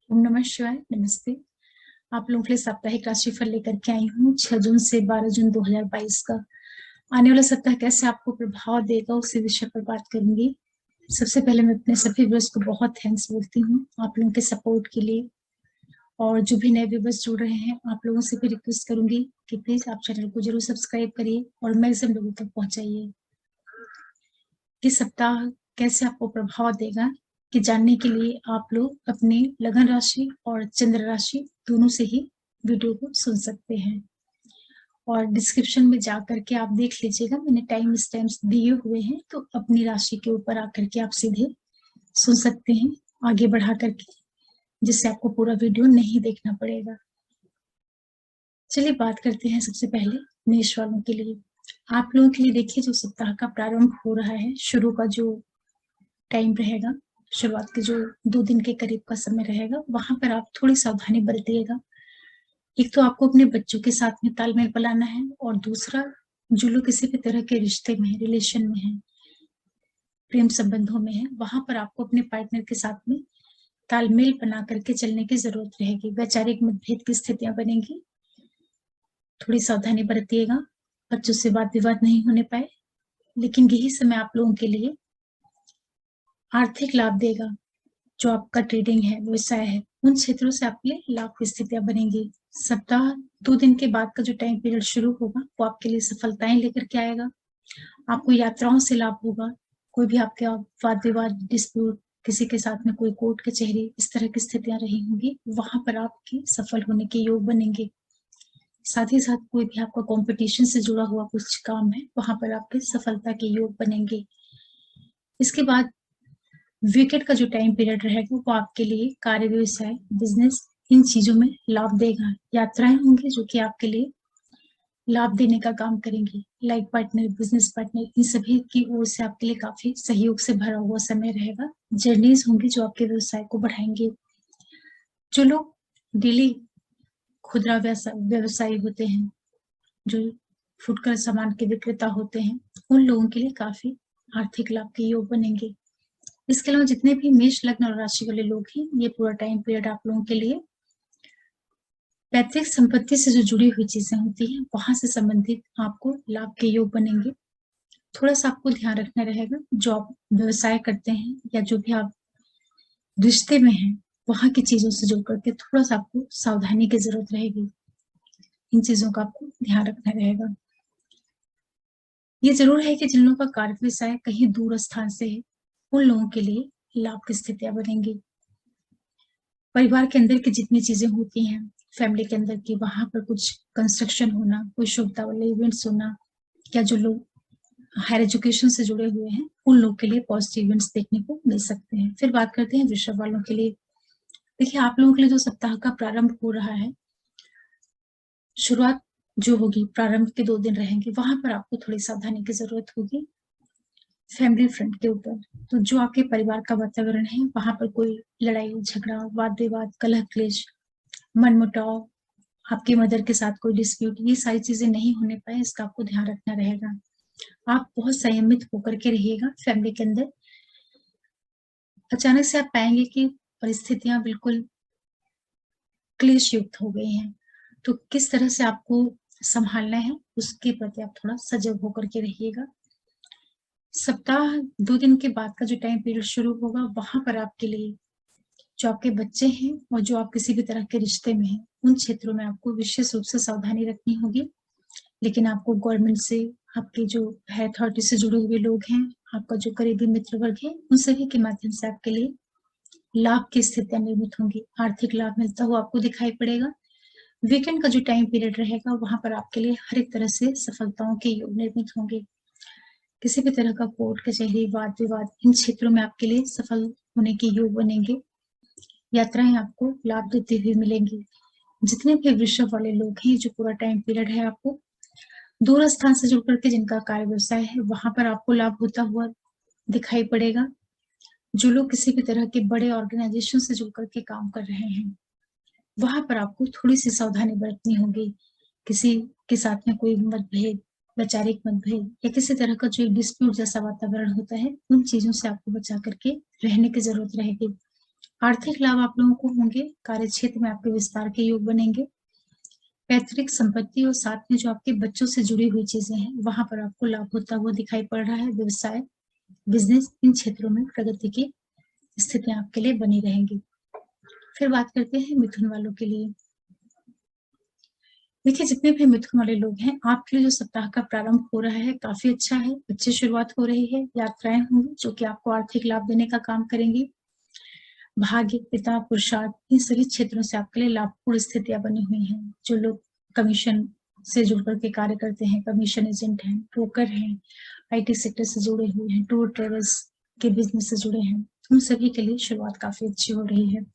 ओम नमः शिवाय। नमस्ते। आप लोगों के लिए साप्ताहिक राशिफल लेकर के आई हूँ 6 जून से 12 जून 2022 का। आने वाला सप्ताह कैसे आपको प्रभाव देगा उसी विषय पर बात करूंगी। सबसे पहले मैं अपने सभी व्यूअर्स को बहुत थैंक्स बोलती हूँ आप लोगों के सपोर्ट के लिए। और जो भी नए व्यूअर्स जुड़ रहे हैं आप लोगों से भी रिक्वेस्ट करूंगी कि प्लीज आप चैनल को जरूर सब्सक्राइब करिए और मैक्सिमम लोगों तक पहुंचाइए। कि सप्ताह कैसे आपको प्रभाव देगा कि जानने के लिए आप लोग अपने लगन राशि और चंद्र राशि दोनों से ही वीडियो को सुन सकते हैं। और डिस्क्रिप्शन में जा करके आप देख लीजिएगा, मैंने टाइम स्टैम्प्स दिए हुए हैं, तो अपनी राशि के ऊपर आकर के आप सीधे सुन सकते हैं आगे बढ़ा करके, जिससे आपको पूरा वीडियो नहीं देखना पड़ेगा। चलिए बात करते हैं सबसे पहले मेष वालों के लिए। आप लोगों के लिए देखिए, जो सप्ताह का प्रारंभ हो रहा है, शुरू का जो टाइम रहेगा, शुरुआत के जो 2 दिन के करीब का समय रहेगा, वहां पर आप थोड़ी सावधानी बरतिएगा। एक तो आपको अपने बच्चों के साथ में तालमेल बनाना है, और दूसरा जो लोग किसी भी तरह के रिश्ते में है, रिलेशन में है, प्रेम संबंधों में है, वहां पर आपको अपने पार्टनर के साथ में तालमेल बना करके चलने की जरूरत रहेगी। वैचारिक मतभेद की स्थितियां बनेंगी, थोड़ी सावधानी बरतिएगा, बच्चों से वाद विवाद नहीं होने पाए। लेकिन यही समय आप लोगों के लिए आर्थिक लाभ देगा। जो आपका ट्रेडिंग है, व्यवसाय है, उन क्षेत्रों से आपके लिए लाभ की स्थितियां बनेंगी। सप्ताह 2 दिन के बाद का जो टाइम पीरियड शुरू होगा, वो आपके लिए सफलताएं लेकर के आएगा। आपको यात्राओं से लाभ होगा। कोई भी आपके वाद विवाद, डिस्प्यूट, किसी के साथ में कोई कोर्ट कचहरी, इस तरह की स्थितियां रही होंगी, वहां पर आपके सफल होने के योग बनेंगे। साथ ही साथ कोई भी आपका कंपटीशन से जुड़ा हुआ कुछ काम है, वहां पर आपके सफलता के योग बनेंगे। इसके बाद वीकेंड का जो टाइम पीरियड रहेगा, वो आपके लिए कार्य, व्यवसाय, बिजनेस, इन चीजों में लाभ देगा। यात्राएं होंगी जो कि आपके लिए लाभ देने का काम करेंगी। लाइफ पार्टनर, बिजनेस पार्टनर, इन सभी की ओर से आपके लिए काफी सहयोग से भरा हुआ समय रहेगा। जर्नीज होंगी जो आपके व्यवसाय को बढ़ाएंगे। जो लोग डेली खुदरा व्यवसायी होते हैं, जो फुटकर सामान के विक्रेता होते हैं, उन लोगों के लिए काफी आर्थिक लाभ के योग बनेंगे। इसके अलावा जितने भी मेष लग्न और राशि वाले लोग हैं, ये पूरा टाइम पीरियड आप लोगों के लिए पैतृक संपत्ति से जो जुड़ी हुई चीजें होती हैं, वहां से संबंधित आपको लाभ के योग बनेंगे। थोड़ा सा आपको ध्यान रखना रहेगा, जो आप व्यवसाय करते हैं या जो भी आप रिश्ते में हैं, वहां की चीजों से जुड़ करके थोड़ा सा आपको सावधानी की जरूरत रहेगी। इन चीजों का आपको ध्यान रखना रहेगा। ये जरूर है कि जिन लोगों का कार्य व्यवसाय कहीं दूर स्थान से है, उन लोगों के लिए लाभ की स्थितियां बनेंगी। परिवार के अंदर की जितनी चीजें होती हैं, फैमिली के अंदर की, वहां पर कुछ कंस्ट्रक्शन होना, कोई शुभता वाले इवेंट्स होना, या जो लोग हायर एजुकेशन से जुड़े हुए हैं, उन लोग के लिए पॉजिटिव इवेंट्स देखने को मिल सकते हैं। फिर बात करते हैं वृषभ वालों के लिए। देखिए, आप लोगों के लिए जो सप्ताह का प्रारंभ हो रहा है, शुरुआत जो होगी, प्रारंभ के 2 दिन रहेंगे, वहां पर आपको थोड़ी सावधानी की जरूरत होगी फैमिली फ्रंट के ऊपर। तो जो आपके परिवार का वातावरण है, वहां पर कोई लड़ाई झगड़ा, वाद विवाद, कलह क्लेश, मनमुटाव, आपकी मदर के साथ कोई डिस्प्यूट, ये सारी चीजें नहीं होने पाए, इसका आपको ध्यान रखना रहेगा। आप बहुत संयमित होकर के रहिएगा फैमिली के अंदर। अचानक से आप पाएंगे कि परिस्थितियां बिल्कुल क्लेश युक्त हो गई हैं, तो किस तरह से आपको संभालना है, उसके प्रति आप थोड़ा सजग होकर के रहिएगा। सप्ताह 2 दिन के बाद का जो टाइम पीरियड शुरू होगा, वहां पर आपके लिए जो आपके बच्चे हैं और जो आप किसी भी तरह के रिश्ते में हैं, उन क्षेत्रों में आपको विशेष रूप से सावधानी रखनी होगी। लेकिन आपको गवर्नमेंट से, आपके जो है अथॉरिटी से जुड़े हुए लोग हैं, आपका जो करीबी मित्र वर्ग है, उन सभी के माध्यम से आपके लिए लाभ की स्थितियां निर्मित होंगी। आर्थिक लाभ मिलता हुआ आपको दिखाई पड़ेगा। वीकेंड का जो टाइम पीरियड रहेगा, वहां पर आपके लिए हर एक तरह से सफलताओं के योग निर्मित होंगे। किसी भी तरह का कोर्ट कचहरी, वाद विवाद, इन क्षेत्रों में आपके लिए सफल होने के योग बनेंगे। यात्राएं आपको लाभ देती हुई मिलेंगी। जितने भी वृषभ वाले लोग हैं, जो पूरा टाइम पीरियड है, आपको दूर स्थान से जुड़ करके जिनका कार्य व्यवसाय है, वहां पर आपको लाभ होता हुआ दिखाई पड़ेगा। जो लोग किसी भी तरह के बड़े ऑर्गेनाइजेशन से जुड़ करके काम कर रहे हैं, वहां पर आपको थोड़ी सी सावधानी बरतनी होगी। किसी के साथ में कोई मतभेद, वैचारिक मतभेद, या किसी तरह का जो डिस्प्यूट जैसा वातावरण होता है, उन चीजों से आपको बचा करके रहने की जरूरत रहेगी। आर्थिक लाभ आप लोगों को होंगे, कार्य क्षेत्र में आपके विस्तार के योग बनेंगे। पैतृक संपत्ति और साथ में जो आपके बच्चों से जुड़ी हुई चीजें हैं वहां पर आपको लाभ होता हुआ दिखाई पड़ रहा है। व्यवसाय, बिजनेस, इन क्षेत्रों में प्रगति की स्थितियां आपके लिए बनी रहेंगी। फिर बात करते हैं मिथुन वालों के लिए। देखिए, जितने भी मिथुन वाले लोग हैं, आपके लिए जो सप्ताह का प्रारंभ हो रहा है काफी अच्छा है, अच्छी शुरुआत हो रही है। यात्राएं होंगी जो कि आपको आर्थिक लाभ देने का काम करेंगी। भाग्य, पिता, पुरुषार्थ, इन सभी क्षेत्रों से आपके लिए लाभपूर्ण स्थितियां बनी हुई हैं। जो लोग कमीशन से जुड़ करके कार्य करते हैं, कमीशन एजेंट हैं, ब्रोकर हैं, आईटी सेक्टर से जुड़े हुए हैं, टूर ट्रेवल्स के बिजनेस से जुड़े हैं, उन सभी के लिए शुरुआत काफी अच्छी हो रही है।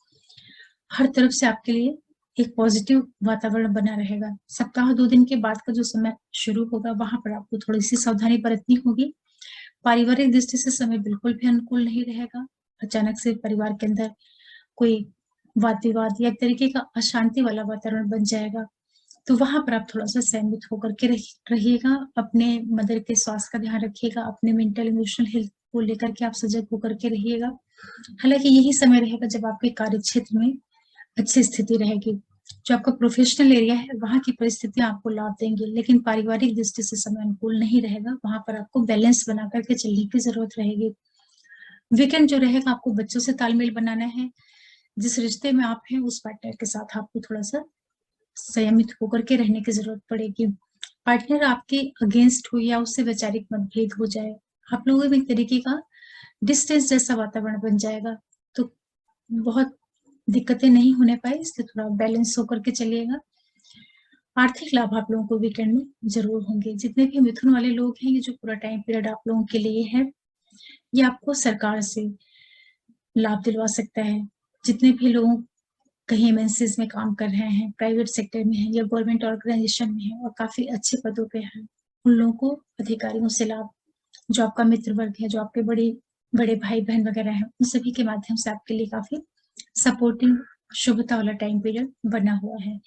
हर तरफ से आपके लिए एक पॉजिटिव वातावरण बना रहेगा। सप्ताह 2 दिन के बाद का जो समय शुरू होगा वहां पर आपको थोड़ी सी सावधानी बरतनी होगी। पारिवारिक दृष्टि से समय बिल्कुल भी अनुकूल नहीं रहेगा। अचानक से परिवार के अंदर कोई वाद विवाद या एक तरीके का अशांति वाला वातावरण बन जाएगा, तो वहां पर आप थोड़ा सा सहमित होकर के रहिएगा। अपने मदर के स्वास्थ्य का ध्यान रखिएगा, अपने मेंटल इमोशनल हेल्थ को लेकर के आप सजग होकर के रहिएगा। हालांकि यही समय रहेगा जब आपके कार्य क्षेत्र में अच्छी स्थिति रहेगी। जो आपका प्रोफेशनल एरिया है वहां की परिस्थितियां आपको लाभ देंगी, लेकिन पारिवारिक दृष्टि से समय अनुकूल नहीं रहेगा। वहां पर आपको बैलेंस बना करके चलने की जरूरत रहेगी। वीकेंड जो रहेगा आपको बच्चों से तालमेल बनाना है। जिस रिश्ते में आप हैं उस पार्टनर के साथ आपको थोड़ा सा संयमित होकर के रहने की जरूरत पड़ेगी। पार्टनर आपके अगेंस्ट हो या उससे वैचारिक मतभेद हो जाए, आप लोगों में एक तरीके का डिस्टेंस जैसा वातावरण बन जाएगा, तो बहुत दिक्कतें नहीं होने पाए, इसलिए थोड़ा बैलेंस होकर के चलिएगा। आर्थिक लाभ आप लोगों को वीकेंड में जरूर होंगे। जितने भी मिथुन वाले लोग हैं, ये जो पूरा टाइम पीरियड आप लोगों के लिए है, ये आपको सरकार से लाभ दिलवा सकता है। जितने भी लोग कहीं एमएनसीज में काम कर रहे हैं, प्राइवेट सेक्टर में हैं या गवर्नमेंट ऑर्गेनाइजेशन में हैं और काफी अच्छे पदों पे हैं, उन लोगों को अधिकारियों से लाभ, जो आपका मित्र वर्ग है, जो आपके बड़े बड़े भाई बहन वगैरह हैं, उन सभी के माध्यम से आपके लिए काफी सपोर्टिंग, शुभता वाला टाइम पीरियड बना हुआ है।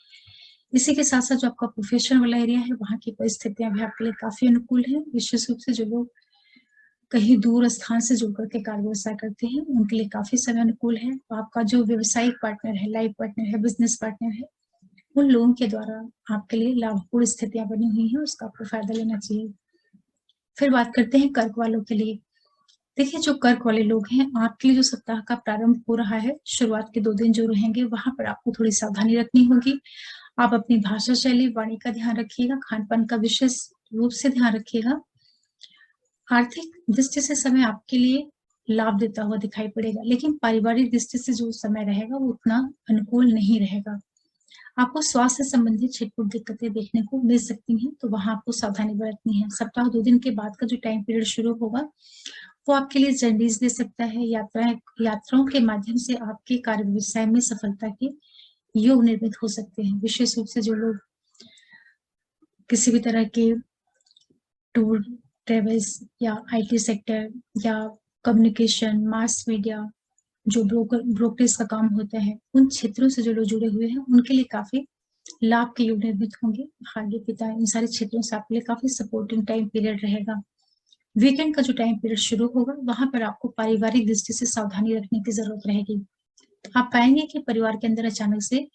इसी के साथ साथ जो आपका प्रोफेशन वाला एरिया है, वहाँ की परिस्थितियां भी आपके लिए काफी अनुकूल है। विशेष रूप से जो लोग कहीं दूर स्थान से जुड़ करके कार्य व्यवसाय करते हैं, उनके लिए काफी समय अनुकूल है। आपका जो व्यवसायिक पार्टनर है, लाइफ पार्टनर है, बिजनेस पार्टनर है, उन लोगों के द्वारा आपके लिए लाभपूर्ण स्थितियां बनी हुई हैं, उसका आपको फायदा लेना चाहिए। फिर बात करते हैं कर्क वालों के लिए। देखिए, जो कर्क वाले लोग हैं, आपके लिए जो सप्ताह का प्रारंभ हो रहा है, शुरुआत के 2 दिन जो रहेंगे वहां पर आपको थोड़ी सावधानी रखनी होगी। आप अपनी भाषा शैली, वाणी का ध्यान रखिएगा, खान पान का विशेष रूप से ध्यान रखिएगा। आर्थिक दृष्टि से समय आपके लिए लाभ देता हुआ दिखाई पड़ेगा, लेकिन पारिवारिक दृष्टि से जो समय रहेगा वो उतना अनुकूल नहीं रहेगा। आपको स्वास्थ्य संबंधित छिटपुट दिक्कतें देखने को मिल सकती हैं, तो वहां आपको सावधानी बरतनी है। सप्ताह 2 दिन के बाद का जो टाइम पीरियड शुरू होगा वो आपके लिए जर्नीज दे सकता है। यात्राओं के माध्यम से आपके कार्य व्यवसाय में सफलता के योग निर्मित हो सकते हैं। विशेष रूप से जो लोग किसी भी तरह के टूर ट्रेवल्स या आईटी सेक्टर या कम्युनिकेशन, मास मीडिया, जो ब्रोकरेज का काम होता है, उन क्षेत्रों से जो लोग जुड़े हुए हैं उनके लिए काफी लाभ के योग निर्मित होंगे। भाग्य, पिता, इन सारे क्षेत्रों से आपके लिए काफी सपोर्टिंग टाइम पीरियड रहेगा। वीकेंड का जो टाइम पीरियड शुरू होगा वहां पर आपको पारिवारिक दृष्टि से सावधानी रखने की जरूरत रहेगी। आप पाएंगे कि परिवार के अंदर अचानक से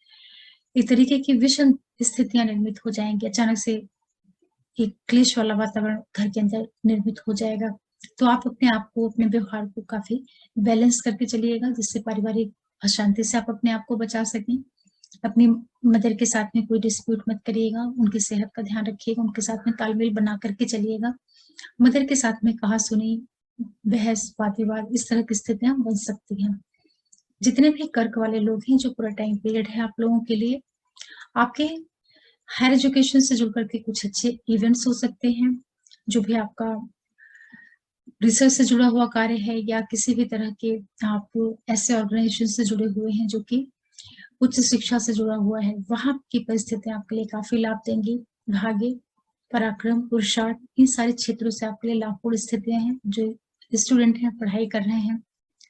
एक तरीके की विषम स्थितियां निर्मित हो जाएंगी। अचानक से एक क्लेश वाला वातावरण घर के अंदर निर्मित हो जाएगा, तो आप अपने आप को, अपने व्यवहार को काफी बैलेंस करके चलिएगा, जिससे पारिवारिक अशांति से आप अपने आप को बचा सकें। अपनी मदर के साथ में कोई डिस्प्यूट मत करिएगा, उनकी सेहत का ध्यान रखिएगा, उनके साथ में तालमेल बना करके चलिएगा। मदर के साथ में कहा सुनी, बहस, वाद विवाद, इस तरह की स्थितियां बन सकती हैं। जितने भी कर्क वाले लोग हैं, जो पूरा टाइम पीरियड है आप लोगों के लिए, आपके हायर एजुकेशन से जुड़ करके कुछ अच्छे इवेंट्स हो सकते हैं। जो भी आपका रिसर्च से जुड़ा हुआ कार्य है या किसी भी तरह के आप ऐसे ऑर्गेनाइजेशन से जुड़े हुए हैं जो कि उच्च शिक्षा से जुड़ा हुआ है, वहां की परिस्थितियां आपके लिए काफी लाभ देंगी। भाग्य, पराक्रम, पुरुषार्थ, इन सारे क्षेत्रों से आपके लिए लाभपूर्ण स्थितियां हैं। जो स्टूडेंट हैं, पढ़ाई कर रहे हैं,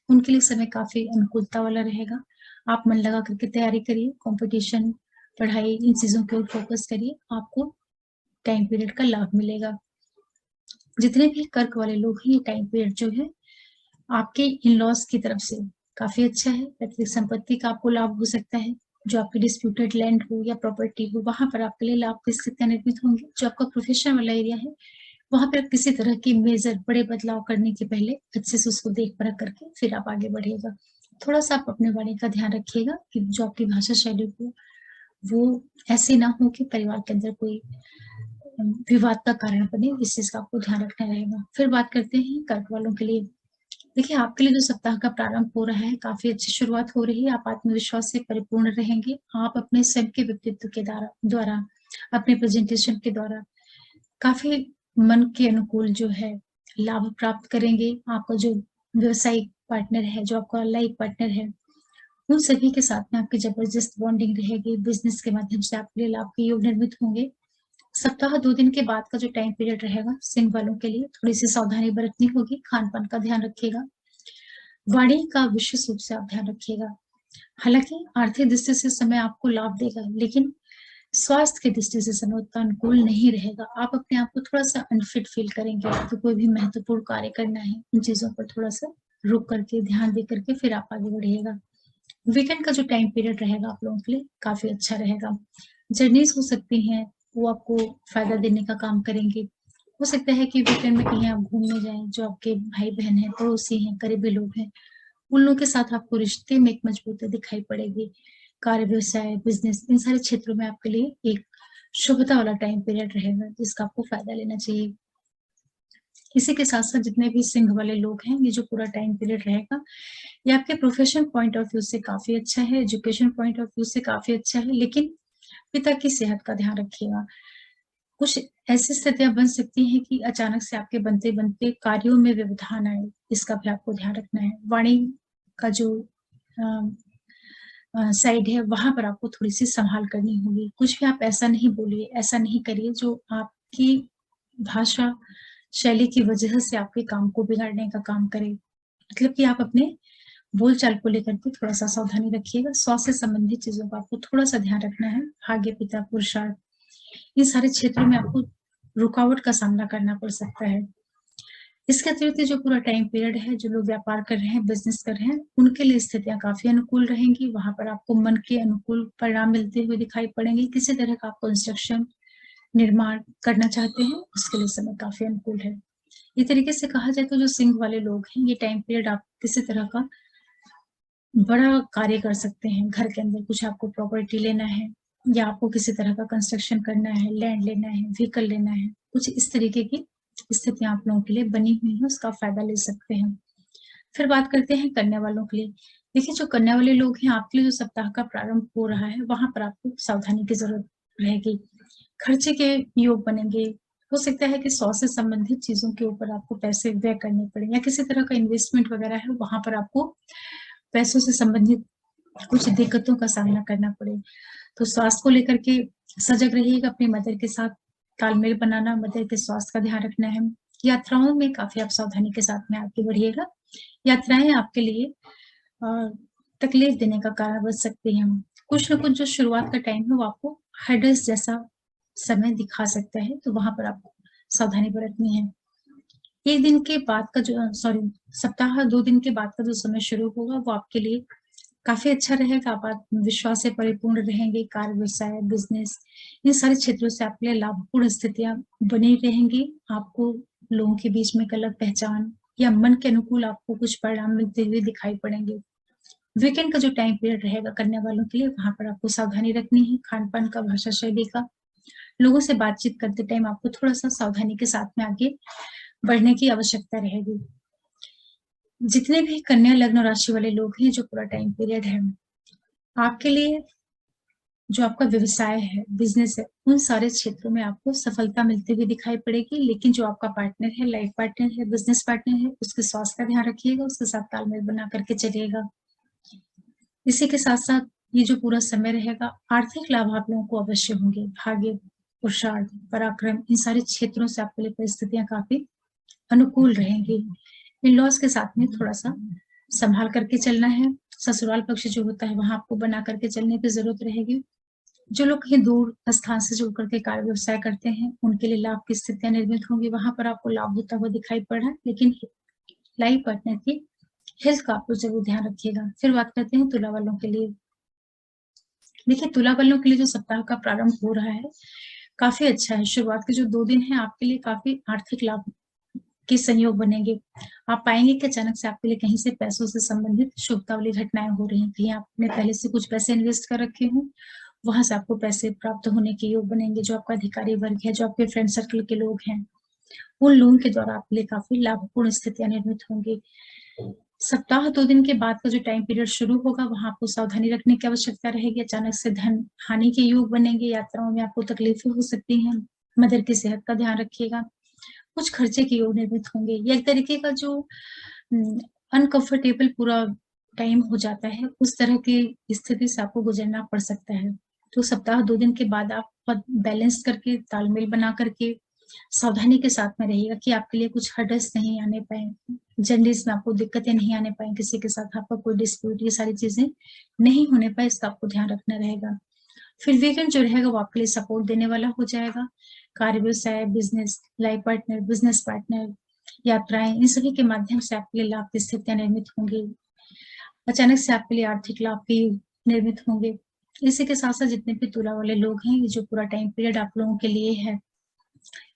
उनके लिए समय काफी अनुकूलता वाला रहेगा। आप मन लगा करके तैयारी करिए, कंपटीशन, पढ़ाई, इन चीजों के ऊपर फोकस करिए, आपको टाइम पीरियड का लाभ मिलेगा। जितने भी कर्क वाले लोग हैं, ये टाइम पीरियड जो है आपके इन लॉज की तरफ से काफी अच्छा है। पैतृक संपत्ति का आपको लाभ हो सकता है। जो आपकी डिस्प्यूटेड लैंड हो या प्रॉपर्टी हो, वहां पर आपके लिए लाभ की स्थितियां निर्मित होंगी। जो आपका प्रोफेशन वाला एरिया है, वहां पर किसी तरह की मेजर बड़े बदलाव करने के पहले अच्छे से उसको देख परख करके फिर आप आगे बढ़िएगा। थोड़ा सा आप अपने वाणी का ध्यान रखिएगा कि जो आपकी भाषा शैली हो वो ऐसी ना हो कि परिवार के अंदर कोई विवाद का कारण बने। इस चीज का आपको ध्यान रखना रहेगा। फिर बात करते हैं कर्क वालों के लिए। देखिए, आपके लिए जो सप्ताह का प्रारंभ हो रहा है, काफी अच्छी शुरुआत हो रही है। आप आत्मविश्वास से परिपूर्ण रहेंगे। आप अपने स्वयं के व्यक्तित्व के द्वारा अपने प्रेजेंटेशन के द्वारा काफी मन के अनुकूल जो है लाभ प्राप्त करेंगे। आपका जो व्यवसायिक पार्टनर है, जो आपका लाइफ पार्टनर है, उन सभी के साथ में आपकी जबरदस्त बॉन्डिंग रहेगी। बिजनेस के माध्यम से आपके लिए लाभ के योग निर्मित होंगे। सप्ताह 2 दिन के बाद का जो टाइम पीरियड रहेगा, सिंह वालों के लिए थोड़ी सी सावधानी बरतनी होगी। खान-पान का ध्यान रखिएगा। वाणी का विशेष रूप से आप ध्यान रखिएगा। हालांकि आर्थिक दृष्टि से समय आपको लाभ देगा, लेकिन स्वास्थ्य की दृष्टि से समय उतना अनुकूल नहीं रहेगा। आप अपने आप को थोड़ा सा अनफिट फील करेंगे। तो कोई भी महत्वपूर्ण कार्य करना है, उन चीजों पर थोड़ा सा रुक करके ध्यान दे करके फिर आप आगे बढ़िएगा। वीकेंड का जो टाइम पीरियड रहेगा आप लोगों के लिए काफी अच्छा रहेगा। जर्नीज हो सकती हैं, वो आपको फायदा देने का काम करेंगे। हो सकता है कि वीकेंड में कहीं आप घूमने जाएं। जो आपके भाई बहन हैं, पड़ोसी हैं, करीबी लोग हैं, उन लोगों के साथ आपको रिश्ते में एक मजबूती दिखाई पड़ेगी। कार्य, व्यवसाय, बिजनेस, इन सारे क्षेत्रों में आपके लिए एक शुभता वाला टाइम पीरियड रहेगा, जिसका आपको फायदा लेना चाहिए। इसी के साथ साथ जितने भी सिंह वाले लोग हैं, ये जो पूरा टाइम पीरियड रहेगा, ये आपके प्रोफेशन पॉइंट ऑफ व्यू से काफी अच्छा है, एजुकेशन पॉइंट ऑफ व्यू से काफी अच्छा है, लेकिन पिता की सेहत का ध्यान रखिएगा। कुछ ऐसी स्थितियां बन सकती हैं कि अचानक से आपके बनते बनते कार्यों में व्यवधान आए। इसका भी आपको ध्यान रखना है। वाणी का जो साइड है, वहां पर आपको थोड़ी सी संभाल करनी होगी। कुछ भी आप ऐसा नहीं बोलिए, ऐसा नहीं करिए जो आपकी भाषा शैली की वजह से आपके काम को बिगाड़ने का काम करे। मतलब कि आप अपने बोलचाल को लेकर के थोड़ा सा सावधानी रखिएगा। स्वास्थ्य से संबंधित चीजों का आपको थोड़ा सा ध्यान रखना है। भाग्य, पिता, पुरुषार्थ, इन सारे क्षेत्रों में आपको रुकावट का सामना करना पड़ सकता है। इसके अतिरिक्त जो पूरा टाइम पीरियड है, जो लोग व्यापार कर रहे हैं, बिजनेस कर रहे हैं, उनके लिए स्थितियां काफी अनुकूल रहेंगी। वहां पर आपको मन के अनुकूल परिणाम मिलते हुए दिखाई पड़ेंगे। किसी तरह का आप कंस्ट्रक्शन निर्माण करना चाहते हैं, उसके लिए समय काफी अनुकूल है। ये तरीके से कहा जाए तो जो सिंह वाले लोग हैं, ये टाइम पीरियड आप किसी तरह का बड़ा कार्य कर सकते हैं। घर के अंदर कुछ आपको प्रॉपर्टी लेना है, या आपको किसी तरह का कंस्ट्रक्शन करना है, लैंड लेना है, व्हीकल लेना है, कुछ इस तरीके की स्थितियां आप लोगों के लिए बनी हुई हैं, उसका फायदा ले सकते हैं। फिर बात करते हैं कन्या वालों के लिए। देखिए, जो कन्या वाले लोग हैं, आपके लिए जो सप्ताह का प्रारंभ हो रहा है, वहां पर आपको सावधानी की जरूरत रहेगी। खर्चे के योग बनेंगे। हो सकता है कि स्वास्थ्य से संबंधित चीजों के ऊपर आपको पैसे व्यय करने पड़े, या किसी तरह का इन्वेस्टमेंट वगैरह है, वहां पर आपको पैसों से संबंधित कुछ दिक्कतों का सामना करना पड़े। तो स्वास्थ्य को लेकर के सजग रहिएगा। अपनी मदर के साथ तालमेल बनाना, मदर के स्वास्थ्य का ध्यान रखना है। यात्राओं में काफी आप सावधानी के साथ में आगे बढ़िएगा। यात्राएं आपके लिए तकलीफ देने का कारण बन सकती हैं। कुछ न कुछ जो शुरुआत का टाइम है, वो आपको हेडर्स जैसा समय दिखा सकता है, तो वहां पर आपको सावधानी बरतनी है। एक दिन के बाद का जो सप्ताह 2 दिन के बाद का जो समय शुरू होगा, वो आपके लिए काफी अच्छा रहेगा। आप आत्मविश्वास से परिपूर्ण रहेंगे। कार्य, व्यवसाय, बिजनेस, इन सारे क्षेत्रों से आपके लिए लाभपूर्ण स्थितियां बनी रहेंगी। आपको लोगों के बीच में एक अलग पहचान या मन के अनुकूल आपको कुछ परिणाम मिलते हुए दिखाई पड़ेंगे। वीकेंड का जो टाइम पीरियड रहेगा करने वालों के लिए, वहां पर आपको सावधानी रखनी है। खान पान का, भाषा शैली का, लोगों से बातचीत करते टाइम आपको थोड़ा सा सावधानी के साथ में आगे बढ़ने की आवश्यकता रहेगी। जितने भी कन्या लग्न राशि वाले लोग हैं, जो पूरा टाइम पीरियड है आपके लिए, जो आपका व्यवसाय है, बिजनेस है, उन सारे क्षेत्रों में आपको सफलता मिलती हुई दिखाई पड़ेगी। लेकिन जो आपका पार्टनर है, लाइफ पार्टनर है, बिजनेस पार्टनर है, उसके स्वास्थ्य का ध्यान रखिएगा। उसके साथ तालमेल बना करके चलिएगा। इसी के साथ साथ ये जो पूरा समय रहेगा, आर्थिक लाभ आप लोगों को अवश्य होंगे। भाग्य, पुरुषार्थ, पराक्रम, इन सारे क्षेत्रों से आपके लिए परिस्थितियां काफी अनुकूल रहेंगी। इन लॉज के साथ में थोड़ा सा संभाल करके चलना है। ससुराल पक्ष जो होता है, वहां आपको बना करके चलने की जरूरत रहेगी। जो लोग कहीं दूर स्थान से जुड़ करके कार्य व्यवसाय करते हैं, उनके लिए लाभ की स्थितियां निर्मित होंगी। वहां पर आपको लाभ होता हुआ दिखाई पड़ रहा है, लेकिन लाइफ पार्टनर की हेल्थ का आप लोग जरूर ध्यान रखिएगा। फिर बात करते हैं तुला वालों के लिए। देखिए, तुला वालों के लिए जो सप्ताह का प्रारंभ हो रहा है काफी अच्छा है। शुरुआत के जो 2 दिन हैं आपके लिए काफी आर्थिक लाभ के संयोग बनेंगे। आप पाएंगे कि अचानक से आपके लिए कहीं से पैसों से संबंधित शुभता वाली घटनाएं हो रही हैं। कहीं आपने पहले से कुछ पैसे इन्वेस्ट कर रखे हों, वहां से आपको पैसे प्राप्त होने के योग बनेंगे। जो आपका अधिकारी वर्ग है, जो आपके फ्रेंड सर्कल के लोग हैं, उन लोगों के द्वारा आपके लिए काफी लाभपूर्ण स्थितियां निर्मित होंगी। सप्ताह 2 दिन के बाद का जो टाइम पीरियड शुरू होगा, वहां आपको सावधानी रखने की आवश्यकता रहेगी। अचानक से धन हानि के योग बनेंगे, यात्राओं में आपको तकलीफें हो सकती हैं। मदर की सेहत का ध्यान रखिएगा। कुछ खर्चे के योग निर्मित होंगे। ये एक तरीके का जो अनकंफर्टेबल पूरा टाइम हो जाता है, उस तरह की स्थिति से आपको गुजरना पड़ सकता है। तो सप्ताह 2 दिन के बाद आप बैलेंस करके, तालमेल बना करके, सावधानी के साथ में रहिएगा कि आपके लिए कुछ हर्डल्स नहीं आने पाए, जर्नीज में आपको दिक्कतें नहीं आने पाए, किसी के साथ आपका कोई डिस्प्यूट, ये सारी चीजें नहीं होने पाए, इसका आपको ध्यान रखना रहेगा। फिर वीकेंड जो रहेगा वो आपके लिए सपोर्ट देने वाला हो जाएगा। कार्य, व्यवसाय, business, life partner, business partner, यात्राएं, इन सभी के माध्यम से आपके लिए लाभ की स्थितियां निर्मित होंगी। अचानक से आपके लिए आर्थिक लाभ भी निर्मित होंगे। इसी के साथ साथ जितने भी तुला वाले लोग हैं, ये जो पूरा टाइम पीरियड आप लोगों के लिए है,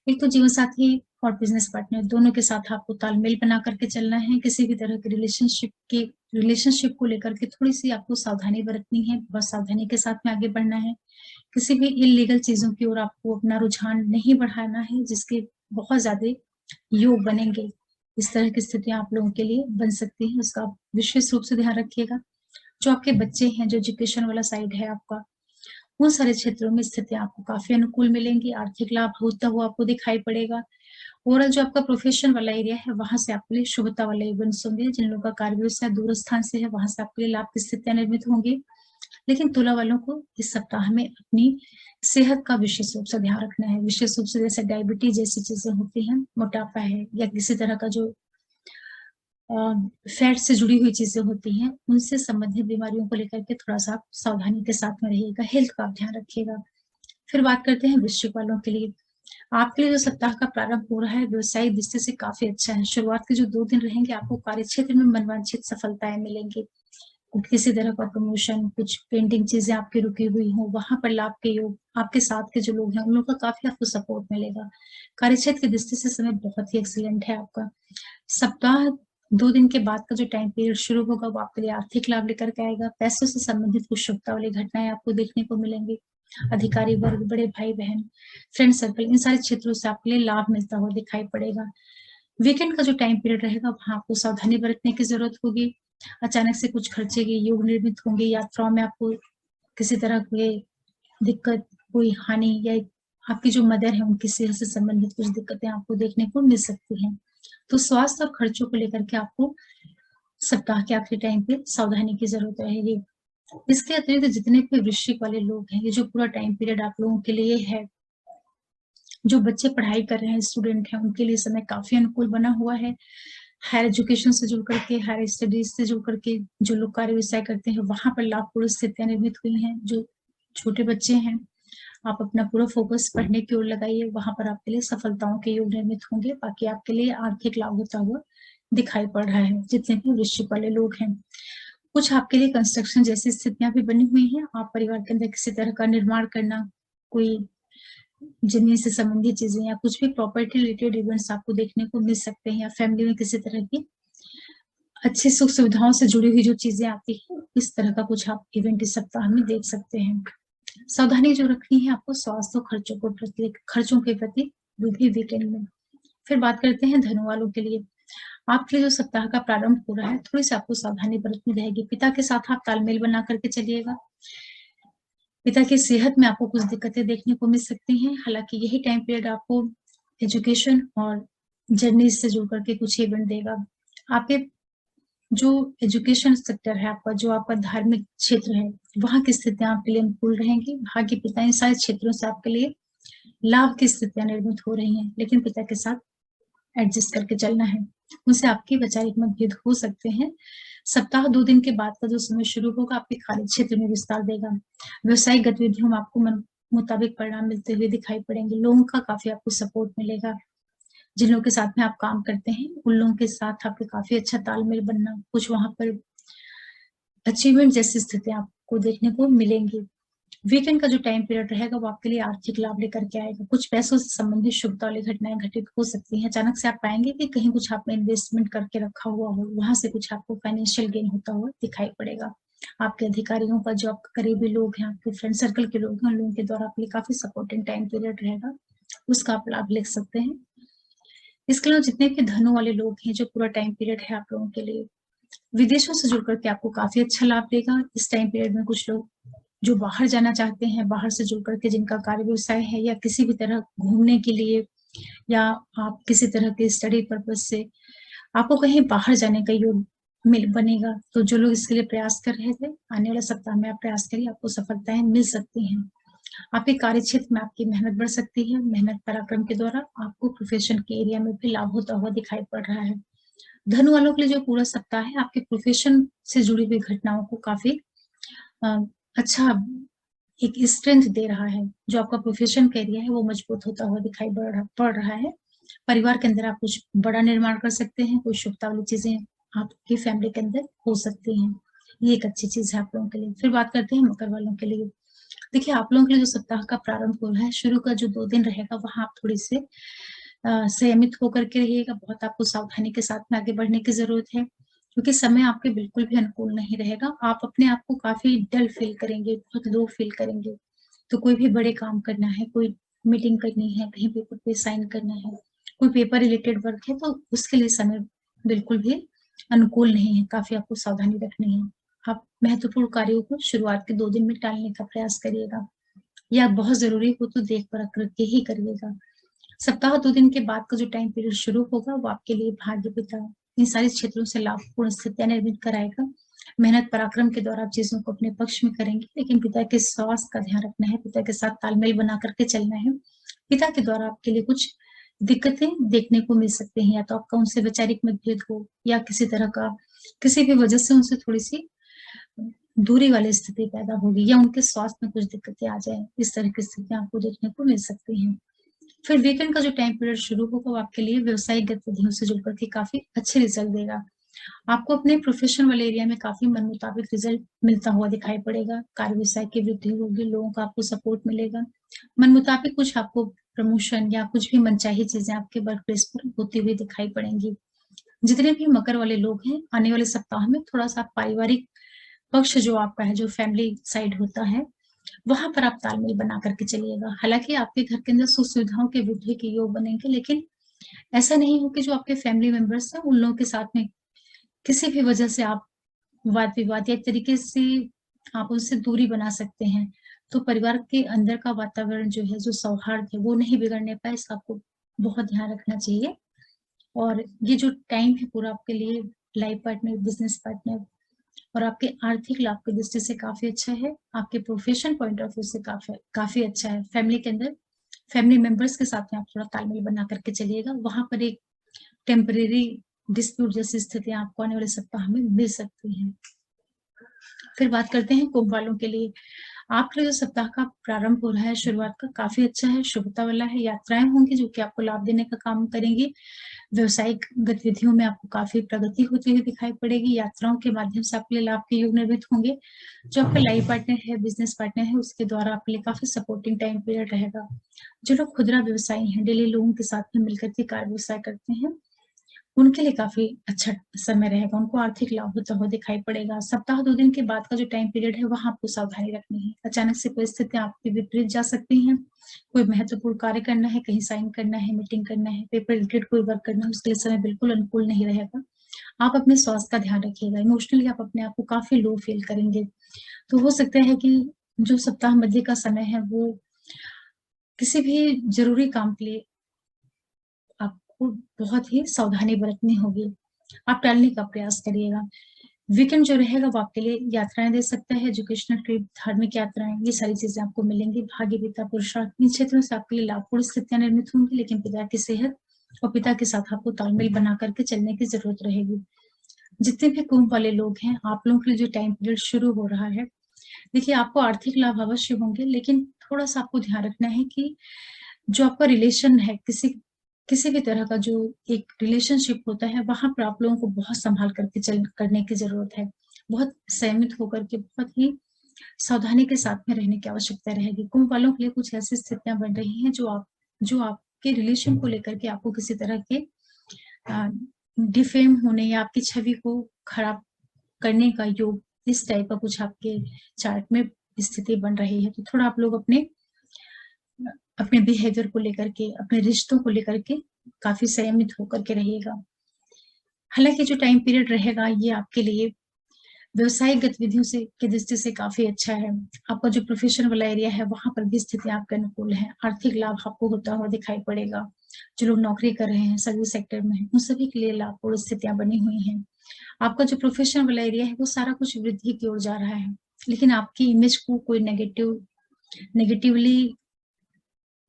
एक तो जीवन साथी और बिजनेस पार्टनर दोनों के साथ आपको तालमेल बना करके चलना है। किसी भी तरह के रिलेशनशिप को लेकर के थोड़ी सी आपको सावधानी बरतनी है, बहुत सावधानी के साथ में आगे बढ़ना है। किसी भी इलीगल चीजों की ओर आपको अपना रुझान नहीं बढ़ाना है, जिसके बहुत ज्यादा योग बनेंगे। इस तरह की स्थितियां आप लोगों के लिए बन सकती हैं, उसका आप विशेष रूप से ध्यान रखिएगा। जो आपके बच्चे हैं, जो एजुकेशन वाला साइड है आपका, उन सारे क्षेत्रों में स्थितियां आपको काफी अनुकूल मिलेंगी। आर्थिक लाभ होता हुआ आपको दिखाई पड़ेगा। ओवरऑल जो आपका प्रोफेशन वाला एरिया है, वहां से आपके लिए शुभता वाले इवेंट्स होंगे। जिन लोगों का कार्य व्यवसाय दूर स्थान से है, वहां से आपके लिए लाभ की स्थितियां निर्मित होंगी। लेकिन तुला वालों को इस सप्ताह में अपनी सेहत का विशेष रूप से ध्यान रखना है। विशेष रूप से जैसे डायबिटीज जैसी चीजें होती हैं, मोटापा है, या किसी तरह का जो फैट से जुड़ी हुई चीजें होती हैं, उनसे संबंधित बीमारियों को लेकर के थोड़ा सा सावधानी के साथ में रहिएगा। हेल्थ का आप ध्यान रखिएगा। फिर बात करते हैं वृश्चिक वालों के लिए। आपके लिए जो सप्ताह का प्रारंभ हो रहा है, व्यवसायिक दृष्टि से काफी अच्छा है। शुरुआत के जो 2 दिन रहेंगे, आपको कार्य क्षेत्र में मनवांछित सफलताएं मिलेंगी। किसी तरह का प्रमोशन, कुछ पेंडिंग चीजें आपकी रुकी हुई हो, वहां पर लाभ के योग, आपके साथ के जो लोग हैं, उन लोगों का काफी आपको सपोर्ट मिलेगा। कार्यक्षेत्र की दृष्टि से समय बहुत ही एक्सीलेंट है आपका। सप्ताह 2 दिन के बाद का जो टाइम पीरियड शुरू होगा, वो आपके लिए आर्थिक लाभ लेकर के आएगा। पैसों से संबंधित कुछ शुभता वाली घटनाएं आपको देखने को मिलेंगी। अधिकारी वर्ग, बड़े भाई बहन, फ्रेंड सर्कल, इन सारे क्षेत्रों से आपके लिए लाभ मिलता हुआ दिखाई पड़ेगा। वीकेंड का जो टाइम पीरियड रहेगा, वहां आपको सावधानी बरतने की जरूरत होगी। अचानक से कुछ खर्चे के योग निर्मित होंगे। यात्राओं में आपको किसी तरह की दिक्कत, कोई हानि, या आपकी जो मदर है उनकी सेहत से संबंधित कुछ दिक्कतें आपको देखने को मिल सकती हैं। तो स्वास्थ्य और खर्चों को लेकर के आपको सप्ताह के आखिरी टाइम पे सावधानी की जरूरत रहेगी। इसके अतिरिक्त जितने भी वृश्चिक वाले लोग हैं, ये जो पूरा टाइम पीरियड आप लोगों के लिए है, जो बच्चे पढ़ाई कर रहे हैं, स्टूडेंट हैं, उनके लिए समय काफी अनुकूल बना हुआ है। हायर एजुकेशन से जुड़ करके, हायर स्टडीज से जुड़ करके जो लोग कार्य व्यवसाय करते हैं, वहां पर लाभपूर्ण स्थितियां निर्मित हुई हैं। जो छोटे बच्चे हैं, आप अपना पूरा फोकस पढ़ने की ओर लगाइए, वहां पर आपके लिए सफलताओं के योग निर्मित होंगे। बाकी आपके लिए आर्थिक लाभ होता हुआ दिखाई पड़ रहा है। जितने भी वृश्चिक वाले लोग हैं, कुछ आपके लिए कंस्ट्रक्शन जैसी स्थितियां भी बनी हुई हैं। आप परिवार के अंदर किसी तरह का निर्माण करना, कोई जमीन से संबंधित चीजें, या कुछ भी प्रॉपर्टी रिलेटेड इवेंट्स आपको देखने को मिल सकते हैं, या फैमिली में किसी तरह की अच्छी सुख सुविधाओं से जुड़ी हुई जो चीजें आती है, इस तरह का कुछ आप इवेंट इस सप्ताह में देख सकते हैं। सावधानी जो रखनी है आपको स्वास्थ्य और खर्चों के प्रति, वो भी वीकेंड में। फिर बात करते हैं धनु वालों के लिए। आपके लिए जो सप्ताह का प्रारंभ हो रहा है, थोड़ी सी आपको सावधानी बरतनी रहेगी। पिता के साथ आप तालमेल बना करके चलिएगा। पिता की सेहत में आपको कुछ दिक्कतें देखने को मिल सकती हैं। हालांकि यही टाइम पीरियड आपको एजुकेशन और जर्नी से जुड़ करके कुछ इवेंट देगा। आपके जो एजुकेशन सेक्टर है आपका, जो आपका धार्मिक क्षेत्र है, वहां की स्थितियां आपके लिए अनुकूल रहेंगी। भाग्य, पिता, इन सारे क्षेत्रों से आपके लिए लाभ की स्थितियां निर्मित हो रही हैं। लेकिन पिता के साथ एडजस्ट करके चलना है, उनसे आपके वैचारिक मतभेद हो सकते हैं। सप्ताह 2 दिन के बाद का जो समय शुरू होगा, आपके कार्य क्षेत्र में विस्तार देगा। व्यवसायिक गतिविधियों में आपको मन मुताबिक परिणाम मिलते हुए दिखाई पड़ेंगे। लोगों का काफी आपको सपोर्ट मिलेगा। जिन लोगों के साथ में आप काम करते हैं, उन लोगों के साथ आपके काफ़ी अच्छा तालमेल बनना, कुछ वहाँ पर अचीवमेंट जैसी स्थितियाँ आपको देखने को मिलेंगी। वीकेंड का जो टाइम पीरियड रहेगा वो आपके लिए आर्थिक लाभ लेकर के आएगा। कुछ पैसों से संबंधित शुभता वाली घटनाएँ घटित हो सकती हैं। अचानक से आप पाएँगे कि कहीं कुछ आपने इन्वेस्टमेंट करके रखा हुआ हो, वहाँ से कुछ आपको फाइनेंशियल गेन होता हुआ दिखाई पड़ेगा। आपके अधिकारियों का, जो आपके करीबी लोग हैं, आपके फ्रेंड सर्कल के लोग हैं, उन लोगों के द्वारा आपके लिए काफ़ी सपोर्टिंग टाइम पीरियड रहेगा, उसका आप लाभ ले सकते हैं। इसके अलावा जितने भी धनों वाले लोग हैं, जो पूरा टाइम पीरियड है आप लोगों के लिए, विदेशों से जुड़ कर के आपको काफ़ी अच्छा लाभ देगा। इस टाइम पीरियड में कुछ लोग जो बाहर जाना चाहते हैं, बाहर से जुड़ कर के जिनका कार्य व्यवसाय है या किसी भी तरह घूमने के लिए, या आप किसी तरह के स्टडी पर्पज़ से आपको कहीं बाहर जाने का योग मिल बनेगा, तो जो लोग इसके लिए प्रयास कर रहे थे, आने वाले सप्ताह में आप प्रयास करिए, आपको सफलताएँ मिल सकती हैं। आपके कार्यक्षेत्र में आपकी मेहनत बढ़ सकती है, मेहनत पराक्रम के द्वारा आपको प्रोफ़ेशन के एरिया में भी लाभ होता हुआ दिखाई पड़ रहा है। धन वालों के लिए जो पूरा सप्ताह है, आपके प्रोफ़ेशन से जुड़ी हुई घटनाओं को काफ़ी अ, अच्छा एक स्ट्रेंथ दे रहा है। जो आपका प्रोफ़ेशन का एरिया है, वो मजबूत होता हुआ दिखाई पड़ रहा है। परिवार के अंदर आप कुछ बड़ा निर्माण कर सकते हैं, कोई शुभता वाली चीज़ें आपकी फैमिली के अंदर हो सकती हैं। ये एक अच्छी चीज़ है आप लोगों के लिए। फिर बात करते हैं मकर वालों के लिए। देखिए, आप लोगों के लिए जो सप्ताह का प्रारंभ हो रहा है, शुरू का जो 2 दिन रहेगा, वहाँ आप थोड़ी-से संयमित होकर के रहिएगा। बहुत आपको सावधानी के साथ में आगे बढ़ने की ज़रूरत है, क्योंकि समय आपके बिल्कुल भी अनुकूल नहीं रहेगा। आप अपने आप को काफ़ी डल फ़ील करेंगे, बहुत लो फ़ील करेंगे। तो कोई भी बड़े काम करना है, कोई मीटिंग करनी है, कहीं पेपर पे साइन करना है, कोई पेपर रिलेटेड वर्क है, तो उसके लिए समय बिल्कुल भी अनुकूल नहीं है, काफ़ी आपको सावधानी रखनी है। आप महत्वपूर्ण कार्यों को शुरुआत के 2 दिन में टालने का प्रयास करिएगा, या बहुत ज़रूरी हो तो देख परख करके ही करिएगा। सप्ताह 2 दिन के बाद का जो टाइम पीरियड शुरू होगा, वो आपके लिए भाग्य, पिता, इन सारे क्षेत्रों से लाभपूर्ण स्थितियाँ निर्मित कराएगा। मेहनत पराक्रम के द्वारा आप चीज़ों को अपने पक्ष में करेंगे, लेकिन पिता के स्वास्थ्य का ध्यान रखना है, पिता के साथ तालमेल बना करके चलना है। पिता के द्वारा आपके लिए कुछ दिक्कतें देखने को मिल सकती हैं, या तो आपका उनसे वैचारिक मतभेद हो, या किसी तरह का किसी भी वजह से उनसे थोड़ी-सी दूरी वाली स्थिति पैदा होगी, या उनके स्वास्थ्य में कुछ दिक्कतें आ जाएँ। इस तरह की स्थितियाँ आपको देखने को मिल सकती हैं। फिर वीकेंड का जो टाइम पीरियड शुरू होगा, वो आपके लिए व्यावसायिक गतिविधियों से जुड़ कर के काफ़ी अच्छे रिज़ल्ट देगा। आपको अपने प्रोफ़ेशन वाले एरिया में काफ़ी मन मुताबिक रिज़ल्ट मिलता हुआ दिखाई पड़ेगा। कार्य व्यवसाय की वृद्धि होगी, लोगों का आपको सपोर्ट मिलेगा। मन मुताबिक कुछ आपको प्रमोशन या कुछ भी मनचाही चीज़ें आपके वर्क प्लेस पर होती हुई दिखाई पड़ेंगी। जितने भी मकर वाले लोग हैं, आने वाले सप्ताह में थोड़ा-सा पारिवारिक पक्ष जो आपका है, जो फैमिली साइड होता है, वहाँ पर आप तालमेल बना करके चलिएगा। हालाँकि आपके घर के अंदर सुख-सुविधाओं के वृद्धि के योग बनेंगे, लेकिन ऐसा नहीं हो कि जो आपके फैमिली मेंबर्स हैं, उन लोगों के साथ में किसी भी वजह से आप वाद-विवाद या एक तरीके से आप उनसे दूरी बना सकते हैं। तो परिवार के अंदर का वातावरण जो है, जो सौहार्द है, वो नहीं बिगड़ने पाए, इसका आपको बहुत ध्यान रखना चाहिए। और ये जो टाइम है पूरा आपके लिए लाइफ पार्टनर, बिज़नेस पार्टनर और आपके आर्थिक लाभ की दृष्टि से काफ़ी अच्छा है। आपके प्रोफ़ेशन पॉइंट ऑफ व्यू से काफ़ी काफ़ी अच्छा है। फैमिली के अंदर फैमिली मेंबर्स के साथ में आप थोड़ा तालमेल बना करके चलिएगा। वहाँ पर एक टेम्परेरी डिस्प्यूट जैसी स्थितियाँ आपको आने वाले सप्ताह में मिल सकती हैं। फिर बात करते हैं कुंभ वालों के लिए। आपके जो सप्ताह का प्रारंभ हो रहा है, शुरुआत का काफ़ी अच्छा है, शुभता वाला है। यात्राएँ होंगी जो कि आपको लाभ देने का काम करेंगी। व्यावसायिक गतिविधियों में आपको काफ़ी प्रगति होती हुई दिखाई पड़ेगी। यात्राओं के माध्यम से आपके लिए लाभ के योग निर्मित होंगे। जो आपका लाइफ पार्टनर है, बिज़नेस पार्टनर है, उसके द्वारा आपके लिए काफ़ी सपोर्टिंग टाइम पीरियड रहेगा। जो लोग खुदरा व्यवसायी हैं, डेली लोगों के साथ में मिलकर के कार्य व्यवसाय करते हैं, उनके लिए काफ़ी अच्छा समय रहेगा, उनको आर्थिक लाभ होता हुआ दिखाई पड़ेगा। सप्ताह 2 दिन के बाद का जो टाइम पीरियड है, वहाँ आपको सावधानी रखनी है। अचानक से परिस्थितियाँ आपके विपरीत जा सकती हैं। कोई महत्वपूर्ण कार्य करना है, कहीं साइन करना है, मीटिंग करना है, पेपर रिलेटेड कोई वर्क करना है, उसके लिए समय बिल्कुल अनुकूल नहीं रहेगा। आप अपने स्वास्थ्य का ध्यान रखिएगा, इमोशनली आप अपने आप को काफ़ी लो फ़ील करेंगे। तो हो सकता है कि जो सप्ताह मध्य का समय है, वो किसी भी ज़रूरी काम के लिए आपको बहुत ही सावधानी बरतनी होगी। आप टालने का प्रयास करिएगा। वीकेंड जो रहेगा वो आपके लिए यात्राएँ दे सकता है, एजुकेशनल ट्रिप, धार्मिक यात्राएँ, ये सारी चीज़ें आपको मिलेंगी। भाग्य, पिता, पुरुषार्थ, इन क्षेत्रों से आपके लिए लाभपूर्ण स्थितियाँ निर्मित होंगी, लेकिन पिता की सेहत और पिता के साथ आपको तालमेल बना करके चलने की ज़रूरत रहेगी। जितने भी कुंभ वाले लोग हैं, आप लोगों के लिए जो टाइम पीरियड शुरू हो रहा है, देखिए आपको आर्थिक लाभ अवश्य होंगे, लेकिन थोड़ा-सा आपको ध्यान रखना है कि जो आपका रिलेशन है, किसी किसी भी तरह का जो एक रिलेशनशिप होता है, वहाँ पर आप लोगों को बहुत संभाल करके करने की ज़रूरत है। बहुत संयमित होकर के, बहुत ही सावधानी के साथ में रहने की आवश्यकता रहेगी। कुंभ वालों के लिए कुछ ऐसी स्थितियाँ बन रही हैं जो आपके रिलेशन को लेकर के आपको किसी तरह के डिफेम होने या आपकी छवि को खराब करने का योग, इस टाइप का कुछ आपके चार्ट में स्थिति बन रही है। तो थोड़ा आप लोग अपने बिहेवियर को लेकर के, अपने रिश्तों को लेकर के काफ़ी संयमित होकर के रहिएगा। हालाँकि जो टाइम पीरियड रहेगा ये आपके लिए व्यावसायिक गतिविधियों से की दृष्टि से काफ़ी अच्छा है। आपका जो प्रोफ़ेशन वाला एरिया है, वहाँ पर भी स्थितियाँ आपके अनुकूल हैं। आर्थिक लाभ आपको होता हुआ दिखाई पड़ेगा। जो लोग नौकरी कर रहे हैं, सर्विस सेक्टर में हैं, उन सभी के लिए लाभपूर्ण स्थितियाँ बनी हुई हैं। आपका जो प्रोफ़ेशन वाला एरिया है, वो सारा कुछ वृद्धि की ओर जा रहा है। लेकिन आपकी इमेज को कोई नेगेटिवली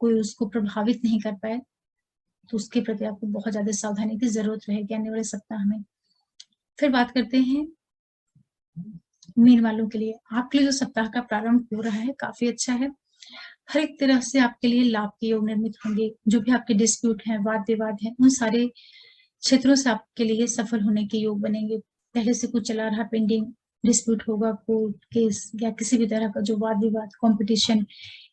कोई उसको प्रभावित नहीं कर पाए, तो उसके प्रति आपको बहुत ज़्यादा सावधानी की ज़रूरत रहेगी आने वाले सप्ताह में। फिर बात करते हैं मीन वालों के लिए। आपके लिए जो सप्ताह का प्रारंभ हो रहा है, काफ़ी अच्छा है। हर एक तरह से आपके लिए लाभ के योग निर्मित होंगे। जो भी आपके डिस्प्यूट हैं, वाद-विवाद हैं, उन सारे क्षेत्रों से आपके लिए सफल होने के योग बनेंगे। पहले से कुछ चला रहा पेंडिंग डिस्प्यूट होगा, कोर्ट केस या किसी भी तरह का जो वाद-विवाद, कॉम्पिटिशन,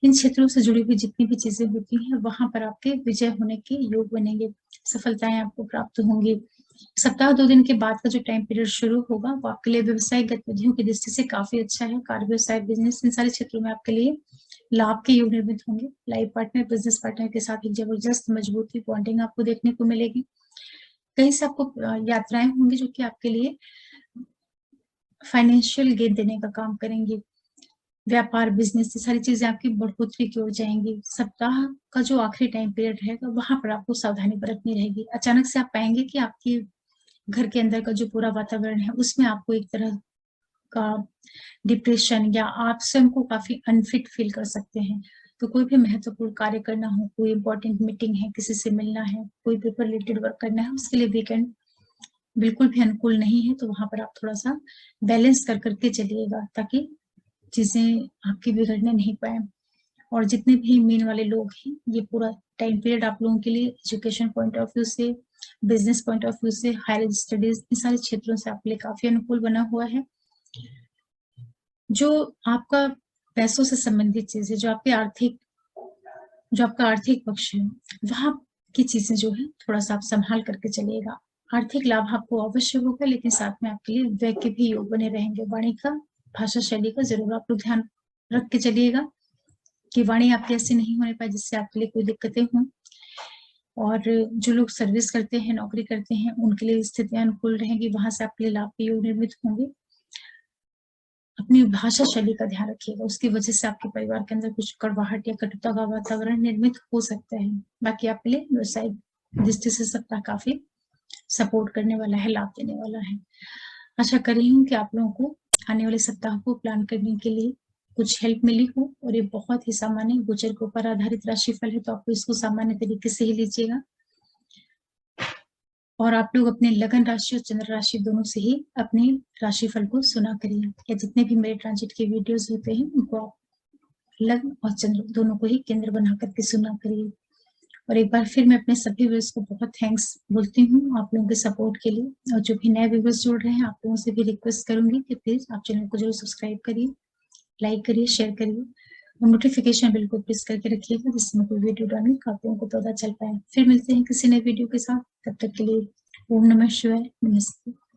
इन क्षेत्रों से जुड़ी हुई जितनी भी चीज़ें होती हैं, वहाँ पर आपके विजय होने के योग बनेंगे। सफलताएँ आपको प्राप्त होंगी। सप्ताह 2 दिन के बाद का जो टाइम पीरियड शुरू होगा, वो आपके लिए व्यावसायिक गतिविधियों की दृष्टि से काफ़ी अच्छा है। कार्य, व्यवसाय, बिज़नेस, इन सारे क्षेत्रों में आपके लिए लाभ के योग निर्मित होंगे। लाइफ पार्टनर, बिज़नेस पार्टनर के साथ एक ज़बरदस्त मजबूती, बॉन्डिंग आपको देखने को मिलेगी। कहीं से आपको यात्राएँ होंगी जो कि आपके लिए फाइनेंशियल गेन देने का काम करेंगी। व्यापार, बिज़नेस, ये सारी चीज़ें आपकी बढ़ोतरी की ओर जाएँगी। सप्ताह का जो आखिरी टाइम पीरियड रहेगा, वहाँ पर आपको सावधानी बरतनी रहेगी। अचानक से आप पाएँगे कि आपकी घर के अंदर का जो पूरा वातावरण है, उसमें आपको एक तरह का डिप्रेशन या आप स्वयं को काफ़ी अनफिट फ़ील कर सकते हैं। तो कोई भी महत्वपूर्ण कार्य करना हो, कोई इम्पोर्टेंट मीटिंग है, किसी से मिलना है, कोई पेपर रिलेटेड वर्क करना है, उसके लिए वीकेंड बिल्कुल भी अनुकूल नहीं है। तो वहाँ पर आप थोड़ा-सा बैलेंस कर के चलिएगा, ताकि चीज़ें आपकी बिगड़ने नहीं पाएँ। और जितने भी मीन वाले लोग हैं, ये पूरा टाइम पीरियड आप लोगों के लिए एजुकेशन पॉइंट ऑफ व्यू से, बिज़नेस पॉइंट ऑफ व्यू से, हायर स्टडीज़, इन सारे क्षेत्रों से आपके लिए काफ़ी अनुकूल बना हुआ है। जो आपका पैसों से संबंधित चीज़ है, जो आपका आर्थिक पक्ष है, वहाँ की चीज़ें जो है थोड़ा-सा आप सँभाल करके चलिएगा। आर्थिक लाभ आपको अवश्य होगा, लेकिन साथ में आपके लिए व्यय के भी योग बने रहेंगे। वाणी का, भाषा शैली का ज़रूर आप लोग ध्यान रख के चलिएगा कि वाणी आपकी ऐसी नहीं होने पाए जिससे आपके लिए कोई दिक्कतें हों। और जो लोग सर्विस करते हैं, नौकरी करते हैं, उनके लिए स्थितियाँ अनुकूल रहेंगी, वहाँ से आपके लिए लाभ के योग निर्मित होंगे। अपनी भाषा शैली का ध्यान रखिएगा, उसकी वजह से आपके परिवार के अंदर कुछ कड़वाहट या कटुता का वातावरण निर्मित हो सकता है। बाकी आपके लिए व्यावसायिक दृष्टि से सप्ताह काफ़ी सपोर्ट करने वाला है, लाभ देने वाला है। आशा कर रही हूँ कि आप लोगों को आने वाले सप्ताह को प्लान करने के लिए कुछ हेल्प मिली हो, और ये बहुत ही सामान्य गोचर के ऊपर आधारित राशिफल है, तो आप इसको सामान्य तरीके से ही लीजिएगा। और आप लोग अपने लगन राशि और चंद्र राशि दोनों से ही अपने राशिफल को सुना करिए, या जितने भी मेरे ट्रांजिट के वीडियोस होते हैं उनको आप लग्न और चंद्र दोनों को ही केंद्र बना करके सुना करिए। और एक बार फिर मैं अपने सभी व्यूअर्स को बहुत थैंक्स बोलती हूँ आप लोगों के सपोर्ट के लिए। और जो भी नए व्यूअर्स जुड़ रहे हैं, आप लोगों से भी रिक्वेस्ट करूंगी कि प्लीज आप चैनल को जरूर सब्सक्राइब करिए, लाइक करिए, शेयर करिए, और नोटिफिकेशन बिल को प्रेस करके रखिएगा, जिससे मैं कोई वीडियो डालूं तो आप लोगों को पता चल पाए। फिर मिलते हैं किसी नए वीडियो के साथ, तब तक के लिए ओम नमः शिवाय, नमस्ते।